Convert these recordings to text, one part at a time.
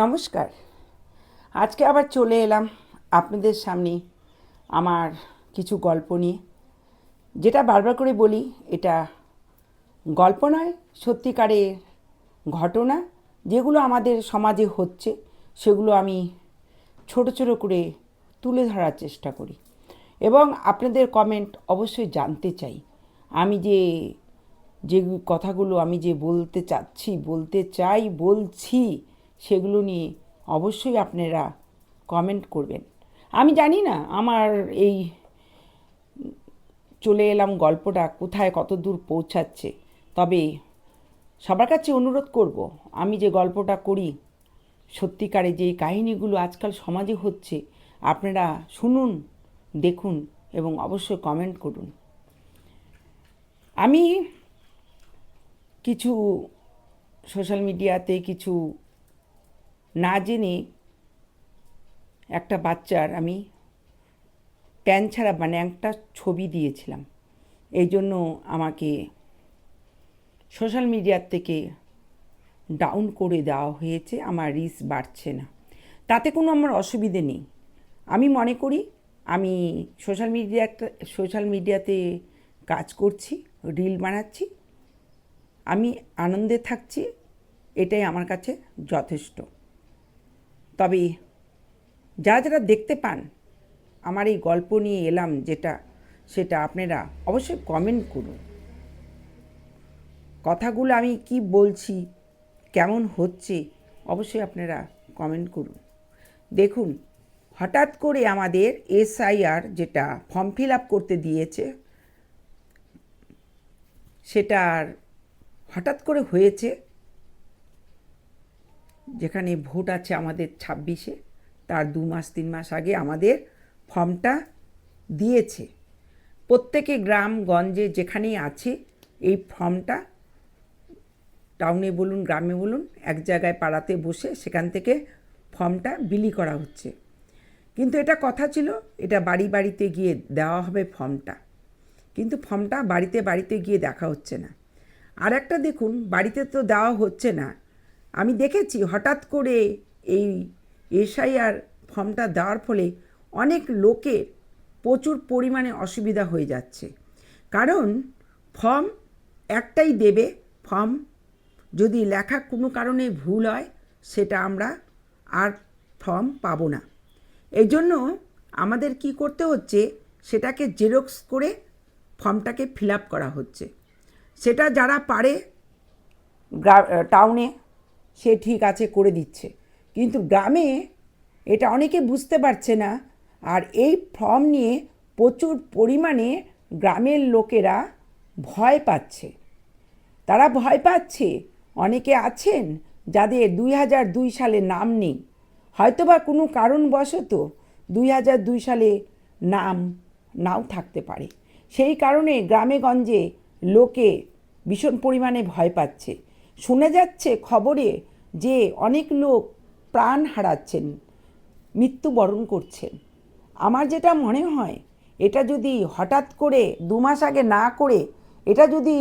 নমস্কার। আজকে আবার চলে এলাম আপনাদের সামনে আমার কিছু গল্প নিয়ে। যেটা বারবার করে বলি, এটা গল্প নয়, সত্যিকারের ঘটনা যেগুলো আমাদের সমাজে হচ্ছে সেগুলো আমি ছোট ছোট করে তুলে ধরার চেষ্টা করি এবং আপনাদের কমেন্ট অবশ্যই জানতে চাই। আমি যে কথাগুলো আমি যে বলতে চাচ্ছি, বলতে চাই, বলছি, সেগুলো নিয়ে অবশ্যই আপনারা কমেন্ট করবেন। আমি জানি না আমার এই চলে এলাম গল্পটা কোথায় কত দূর পৌঁছাচ্ছে, তবে সবার কাছে অনুরোধ করব, আমি যে গল্পটা করি, সত্যিকারে যে কাহিনীগুলো আজকাল সমাজে হচ্ছে, আপনারা শুনুন, দেখুন এবং অবশ্যই কমেন্ট করুন। আমি কিছু সোশ্যাল মিডিয়াতে কিছু না জেনে একটা বাচ্চার আমি প্যান্ট ছাড়া মানে একটা ছবি দিয়েছিলাম। এই জন্য আমাকে সোশ্যাল মিডিয়ার থেকে ডাউন করে দেওয়া হয়েছে, আমার রিচ বাড়ছে না। তাতে কোনো আমার অসুবিধে নেই। আমি মনে করি আমি সোশ্যাল মিডিয়াতে কাজ করছি, রিল বানাচ্ছি, আমি আনন্দে থাকছি, এটাই আমার কাছে যথেষ্ট। তবে যারা যারা দেখতে পান আমার এই গল্প নিয়ে এলাম সেটা আপনারা অবশ্যই কমেন্ট করুন। কথাগুলো আমি কি বলছি, কেমন হচ্ছে, অবশ্যই আপনারা কমেন্ট করুন। দেখুন, হঠাৎ করে আমাদের এসআইআর যেটা ফর্ম ফিল আপ করতে দিয়েছে, সেটার হঠাৎ করে হয়েছে, যেখানে ভোট আছে আমাদের 26-এ, তার 2-3 মাস আগে আমাদের ফর্মটা দিয়েছে। প্রত্যেকে গ্রামগঞ্জে যেখানেই আছে এই ফর্মটা, টাউনে বলুন গ্রামে বলুন, এক জায়গায় পাড়াতে বসে সেখান থেকে ফর্মটা বিলি করা হচ্ছে। কিন্তু এটা কথা ছিল এটা বাড়ি বাড়িতে গিয়ে দেওয়া হবে ফর্মটা, কিন্তু ফর্মটা বাড়িতে বাড়িতে গিয়ে দেখা হচ্ছে না। আর একটা দেখুন, বাড়িতে তো দেওয়া হচ্ছে না, আমি দেখেছি হঠাৎ করে এই এসআইআর ফর্মটা দেওয়ার ফলে অনেক লোকের প্রচুর পরিমাণে অসুবিধা হয়ে যাচ্ছে। কারণ ফর্ম একটাই দেবে, ফর্ম যদি লেখা কোনো কারণে ভুল হয় সেটা আমরা আর ফর্ম পাবো না। এই জন্য আমাদের কি করতে হচ্ছে, সেটাকে জেরক্স করে ফর্মটাকে ফিল আপ করা হচ্ছে। সেটা যারা পারে টাউনে সে ঠিক আছে করে দিচ্ছে, কিন্তু গ্রামে এটা অনেকে বুঝতে পারছে না। আর এই ফর্ম নিয়ে প্রচুর পরিমাণে গ্রামের লোকেরা ভয় পাচ্ছে। তারা ভয় পাচ্ছে, অনেকে আছেন যাদের 2002 সালে নাম নেই, হয়তোবা কোনো কারণবশত 2002 সালে নাম নাও থাকতে পারে। সেই কারণে গ্রামে গঞ্জে লোকে ভীষণ পরিমাণে ভয় পাচ্ছে। শুনে যাচ্ছে খবরে যে অনেক লোক প্রাণ হারাচ্ছেন, মৃত্যুবরণ করছেন। আমার যেটা মনে হয়, এটা যদি হঠাৎ করে 2 মাস আগে না করে এটা যদি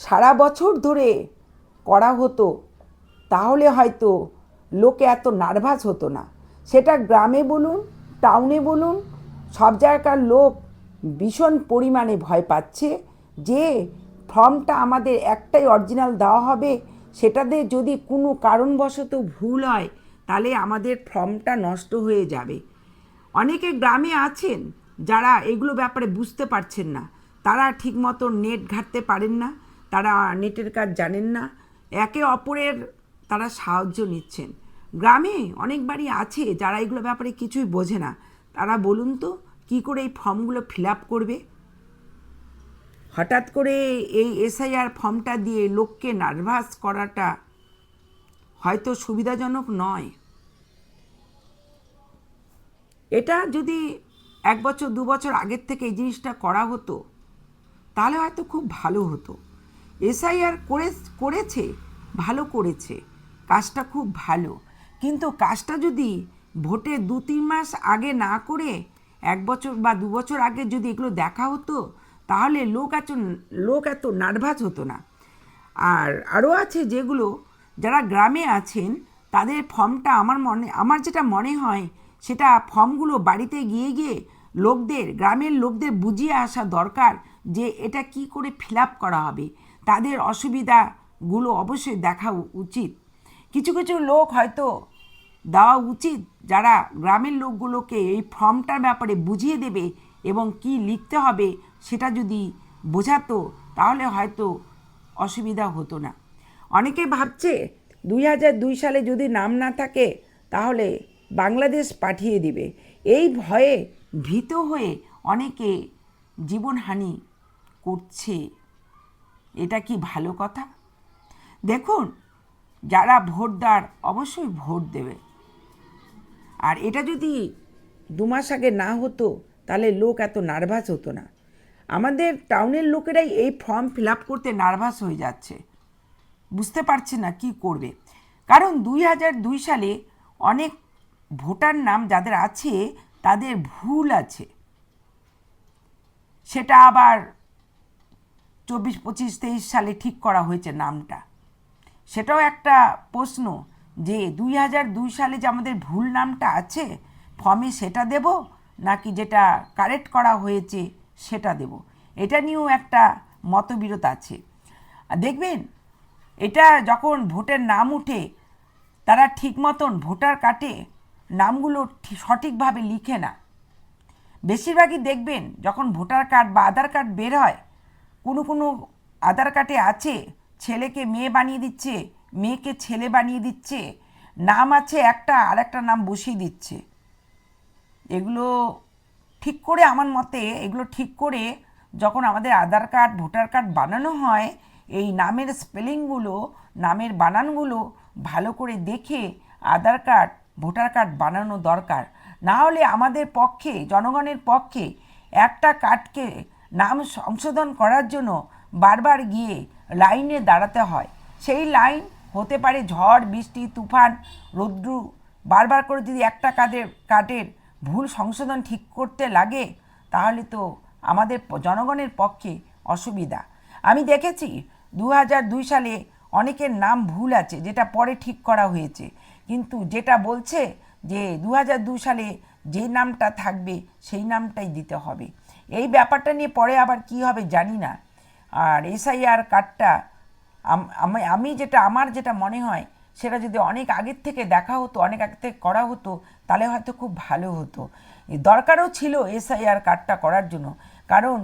সারা বছর ধরে করা হতো, তাহলে হয়তো লোকে এত নার্ভাস হতো না। সেটা গ্রামে বলুন, টাউনে বলুন, সব জায়গার লোক ভীষণ পরিমাণে ভয় পাচ্ছে যে ফর্মটা আমাদের একটাই অরিজিনাল দেওয়া হবে, সেটাতে যদি কোনো কারণবশত ভুল হয় তাহলে আমাদের ফর্মটা নষ্ট হয়ে যাবে। অনেকে গ্রামে আছেন যারা এগুলো ব্যাপারে বুঝতে পারছেন না, তারা ঠিকমতো নেট ঘাঁটতে পারেন না, তারা নেটের কাজ জানেন না, একে অপরের তারা সাহায্য নিচ্ছেন। গ্রামে অনেক বাড়ি আছে যারা এগুলো ব্যাপারে কিছুই বোঝে না, তারা বলুন তো কী করে এই ফর্মগুলো ফিল আপ করবে। হঠাৎ করে এই এসআইআর ফর্মটা দিয়ে লোককে নার্ভাস করাটা হয়তো সুবিধাজনক নয়। এটা যদি 1 বছর 2 বছর আগের থেকে এই জিনিসটা করা হতো তাহলে হয়তো খুব ভালো হতো। এসআইআর করেছে, ভালো করেছে, কাজটা খুব ভালো, কিন্তু কাজটা যদি ভোটের 2-3 মাস আগে না করে 1 বছর বা 2 বছর আগে যদি এগুলো দেখা হতো তাহলে লোক এত নার্ভাস হতো না। আর আরও আছে যেগুলো, যারা গ্রামে আছেন তাদের ফর্মটা আমার যেটা মনে হয় সেটা ফর্মগুলো বাড়িতে গিয়ে গিয়ে গ্রামের লোকদের বুঝিয়ে আসা দরকার যে এটা কি করে ফিল আপ করা হবে। তাদের অসুবিধাগুলো অবশ্যই দেখা উচিত। কিছু কিছু লোক হয়তো দেওয়া উচিত যারা গ্রামের লোকগুলোকে এই ফর্মটার ব্যাপারে বুঝিয়ে দেবে এবং কি লিখতে হবে সেটা যদি বোঝাতো তাহলে হয়তো অসুবিধা হতো না। অনেকে ভাবছে 2002 সালে যদি নাম না থাকে তাহলে বাংলাদেশ পাঠিয়ে দিবে। এই ভয়ে ভীত হয়ে অনেকে জীবনহানি করছে। এটা কি ভালো কথা? দেখুন, যারা ভোটদার অবশ্যই ভোট দেবে। আর এটা যদি 2 মাস আগে না হতো তাহলে লোক এত নার্ভাস হতো না। আমাদের টাউনের লোকেরাই এই ফর্ম ফিল আপ করতে নার্ভাস হয়ে যাচ্ছে, বুঝতে পারছে না কি করবে। কারণ 2002 সালে অনেক ভোটার নাম যাদের আছে তাদের ভুল আছে। সেটা আবার 24, 25, 23 সালে ঠিক করা হয়েছে নামটা। সেটাও একটা প্রশ্ন যে 2002 সালে যে আমাদের ভুল নামটা আছে ফর্মে সেটা দেব নাকি যেটা কারেক্ট করা হয়েছে সেটা দেব। এটা নিয়েও একটা মতবিরোধ আছে। দেখবেন এটা যখন ভোটের নাম উঠে তারা ঠিক মতন ভোটার কার্ডে নামগুলো সঠিকভাবে লিখে না। বেশিরভাগই দেখবেন যখন ভোটার কার্ড বা আধার কার্ড বের হয়, কোনো আধার কার্ডে আছে ছেলেকে মেয়ে বানিয়ে দিচ্ছে, মেয়েকে ছেলে বানিয়ে দিচ্ছে, নাম আছে একটা আর একটা নাম বসিয়ে দিচ্ছে। এগুলো ঠিক করে আমার মতে এগুলো ঠিক করে যখন আমাদের আধার কার্ড ভোটার কার্ড বানানো হয় এই নামের স্পেলিংগুলো নামের বানানগুলো ভালো করে দেখে আধার কার্ড ভোটার কার্ড বানানো দরকার। না হলে আমাদের পক্ষে জনগণের পক্ষে একটা কার্ডকে নাম সংশোধন করার জন্য বারবার গিয়ে লাইনে দাঁড়াতে হয়। সেই লাইন হতে পারে ঝড় বৃষ্টি তুফান রৌদ্র, বারবার করে যদি একটা কার্ডের ভুল সংশোধন ঠিক করতে লাগে তাহলে তো আমাদের জনগণের পক্ষে অসুবিধা। আমি দেখেছি 2002 সালে অনেকের নাম ভুল আছে যেটা পরে ঠিক করা হয়েছে, কিন্তু যেটা বলছে যে 2002 সালে যে নামটা থাকবে সেই নামটাই দিতে হবে। এই ব্যাপারটা নিয়ে পরে আবার কি হবে জানি না। আর এসআইআর কার্ডটা আমার যেটা মনে হয় সেটা যদি অনেক আগের থেকে দেখা হতো, অনেক আগে থেকে করা হতো তাহলে হয়তো খুব ভালো হতো। দরকারও ছিল এসআইআর কার্ডটা করার জন্য, কারণ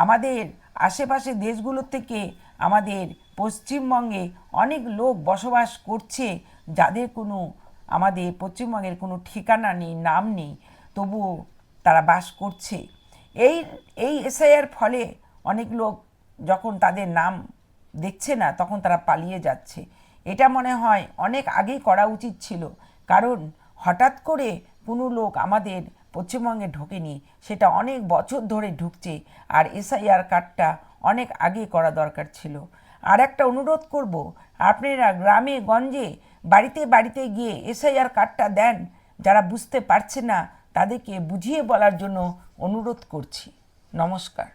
আমাদের আশেপাশে দেশগুলোর থেকে আমাদের পশ্চিমবঙ্গে অনেক লোক বসবাস করছে যাদের আমাদের পশ্চিমবঙ্গের কোনো ঠিকানা নেই, নাম নেই, তবুও তারা বাস করছে। এই এসআইআর ফলে অনেক লোক যখন তাদের নাম দেখছে না তখন তারা পালিয়ে যাচ্ছে। এটা মনে হয় অনেক আগেই করা উচিত ছিল, কারণ হঠাৎ করে কোনো লোক আমাদের পশ্চিমবঙ্গে ঢোকেনি, সেটা অনেক বছর ধরে ঢুকছে। আর এসআইআর কার্ডটা অনেক আগে করা দরকার ছিল। আর একটা অনুরোধ করব, আপনারা গ্রামে গঞ্জে বাড়িতে বাড়িতে গিয়ে এসআইআর কার্ডটা দেন। যারা বুঝতে পারছে না তাদেরকে বুঝিয়ে বলার জন্য অনুরোধ করছি। নমস্কার।